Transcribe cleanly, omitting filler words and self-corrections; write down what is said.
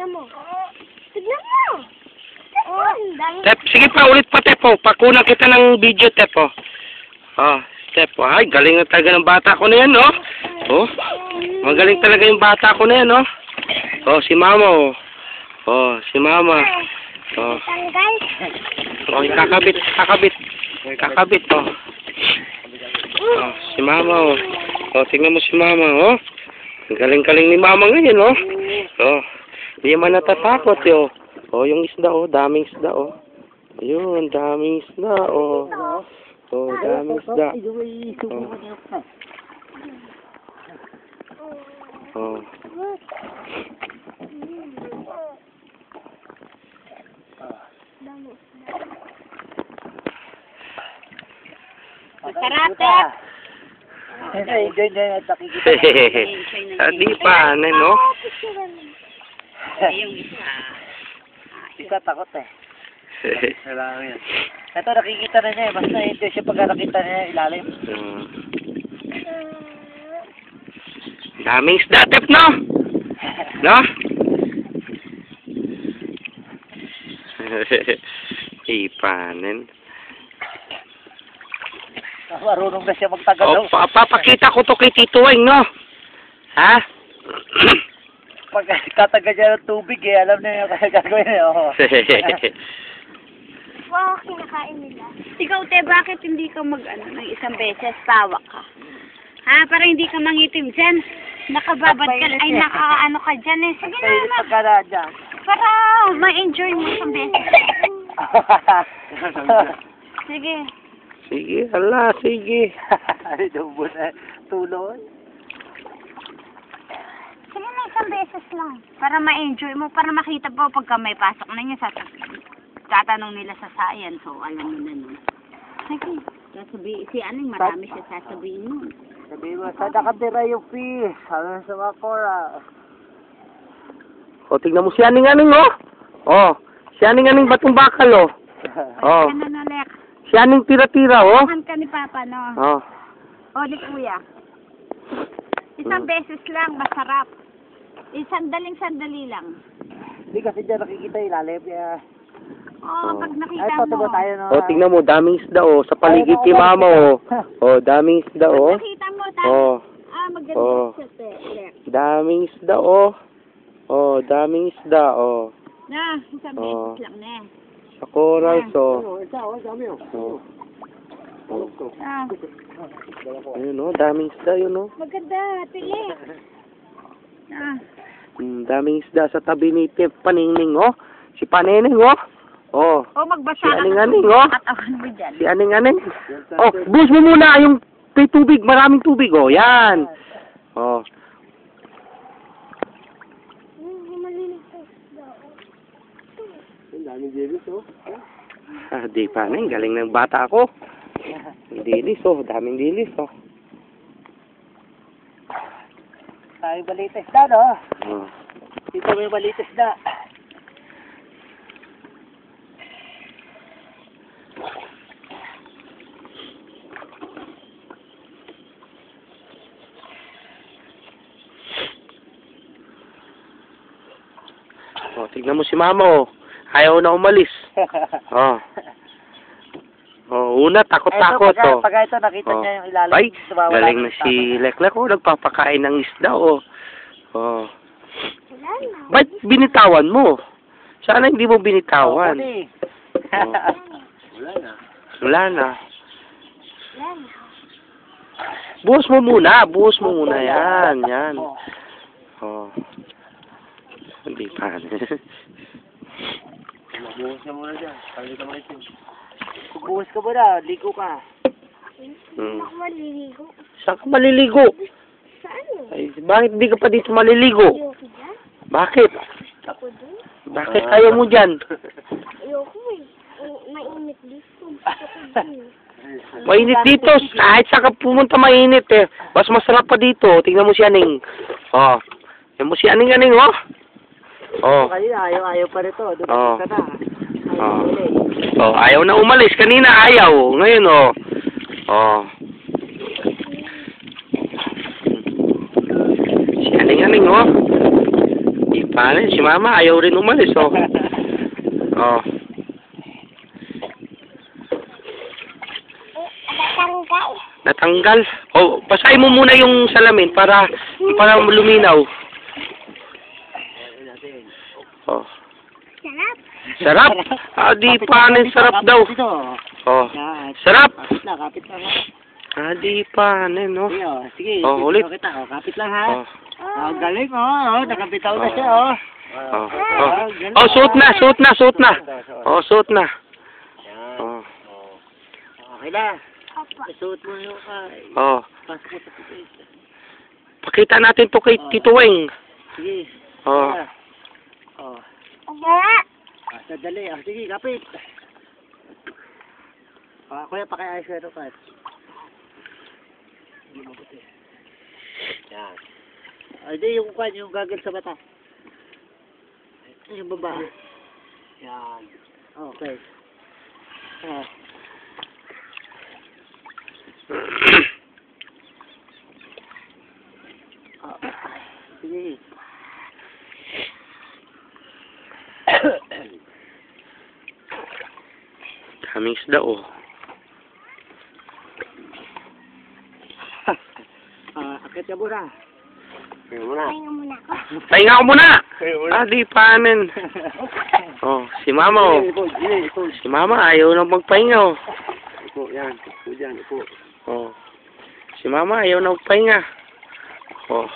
tignan mo. Tignan mo. Oh, Tep, sige pa, ulit pa, Tep, oh. Pakunan kita ng video, Tep, oh. Oh, Tep, oh. Ay, galing na talaga ng bata ko na yan, oh. Oh, magaling talaga yung bata ko na yan, oh. Oh, si Mama, oh. Oh, si Mama. Oh. tanggal. Oh, kakabit, kakabit. Kakabit, oh. Oh, si Mama, oh. Oh, tingnan mo si Mama, oh. Ang galing-galing ni Mama ngayon, oh. Oh, hindi man natatakot, oh. Oh, yung isda, oh. Daming isda, oh. Ayun, daming isda, oh. Oh, daming isda. Oh. Oh. Masarap, Tep. Enjoy na yung nakikita. Hindi pa, ano, no? Yung isa. Isa takot eh. Kailangan yan. Ito nakikita na niya eh. Basta enjoy siya pagka nakita niya yung ilalim. Daming isda, Tep, no? No? Ipanin. Marunong na siya magtagalaw. Oh, papakita ko to kay Tito Weng, no? Ha? Pag kataga niya ng tubig eh, alam niya yung gagawin niya. Oh. Wow, kinakain nila. Ikaw, Te, bakit hindi ka ng isang beses tawa ka? Ha? Para hindi ka mangitim dyan. Nakababad ka, ay nakaano ka dyan eh. Sige Pwede na, pagka dyan. para ma-enjoy mo isang beses. Sige. Sige, hala, sige. Ay, dubo na. Tulon. Sige na, isang beses lang. Para ma-enjoy mo, para makita po pagka may pasok na niya, tatanong nila sa science, so alam mo na nun. Sige. Si Aning, marami siya sasabihin nun. Sabihin mo, saan nakatira yung fish? Ano sa mga coral? O, tignan mo si Aning-Aning, oh. Oh, si Aning-Aning batong bakal, oh. Oh, Ano na, Lek? si Aning tira-tira, oh. Saan ka ni Papa, no? Oh. O, ni Kuya. Isang beses lang, masarap. Sandaling-sandali lang. Hindi kasi dyan nakikita yung ilalim. Oh, pag Ay, nakita patubo mo. tayo no. Oh, tignan mo, daming isda, oh. Sa paligid ni Mama, oh. Oh, daming isda, Pag oh. nakita mo, Oh, maganda Oh. siya, Lek. daming isda, oh. Oh, daming isda, oh. Na, isang Oh. beses lang, ne. Sa corals, oh. Oh. Ah, Ayun, oh, daming isda, yun, oh. maganda, tili. Ah, Daming isda sa tabi ni Tep Paningning, oh. Si Paningning, oh. Oh, o magbasa Si ka Aning-Aning, ng oh. katawan mo dyan. si Aning-Aning. Oh, buhos mo muna yung may tubig, maraming tubig, oh. Yan. Oh. Ah, di pa na, galing ng bata ako. Dilis, oh. Daming dilis, oh. Ay, balites na, no? Oh. Dito may balites na. Oh, tignan mo si Mama, oh. Ayaw na umalis. Oh. Oh, una, takot-takot, oh. Pagka ito, nakita Oh. niya yung ilalim. Ay, sumawala galing ng na si Leklek, oh. Nagpapakain ng isda, oh. Oh. Wala na. Ba't binitawan mo? Sana hindi mo Oh, binitawan. huli. Wala na. Wala na. Wala na. Buhos mo muna. Buhos mo muna. Yan. Yan. Oh. Hindi pa. Buhos ka muna dyan. Buhos ka muna. Ligo ka. Hmm. Ako maliligo. Saan ka maliligo? Saan? Ay, bakit hindi ka pa dito maliligo? Ayoko dyan. Bakit? Ako dun. Bakit ayaw mo dyan? Ayoko eh. Mainit dito. Gusto ko dun. Mainit dito. Kahit saan ka pumunta mainit eh. Mas masarap pa dito. Tingnan mo si Aning. Oh. Tingnan mo si Aning-Aning, oh. Oh. Kanina, ayaw pa rito. Doon Oh. ka na. Oh. Oh, ayaw na umalis. Kanina ayaw. Ngayon, oh. Oh. Si Aning-Aning, oh. paano? Si mama ayaw rin umalis, oh. Oh. Natanggal. Oh, basahin mo muna yung salamin para luminaw. Oh. Sarap. Ah, di paano sarap daw. Oh. Sarap. Kapit lang. Ah, di paano, no? Sige, oh. Sige. Oh, ulit. Kita, oh. Kapit lang, ha? Oh. Oh, galing, oh. Nakapitaw na siya, oh. Oh. Oh, suot na. Oh, suot na. Oh. Okay na. Suot mo yung, Oh. pasok mo sa pitis. Pakita natin to kay Tito Weng. Sige. Oh. Oh. Sadali. Sige, kapit. Kuya, pakiayos ka ito, Pat. Hindi mabuti. Yan. Hindi, yung kwan, yung gagawin sa mata. Yung baba. Yan. Okay. Sige. Daming isda, oh. Akit ka muna. Pahinga ko muna. Ah, di paano. Oh, si mama, oh. Si mama ayaw na magpahinga, oh. Ipo, yan. Ipo dyan, ipo. Oh. Si mama ayaw na magpahinga. Oh.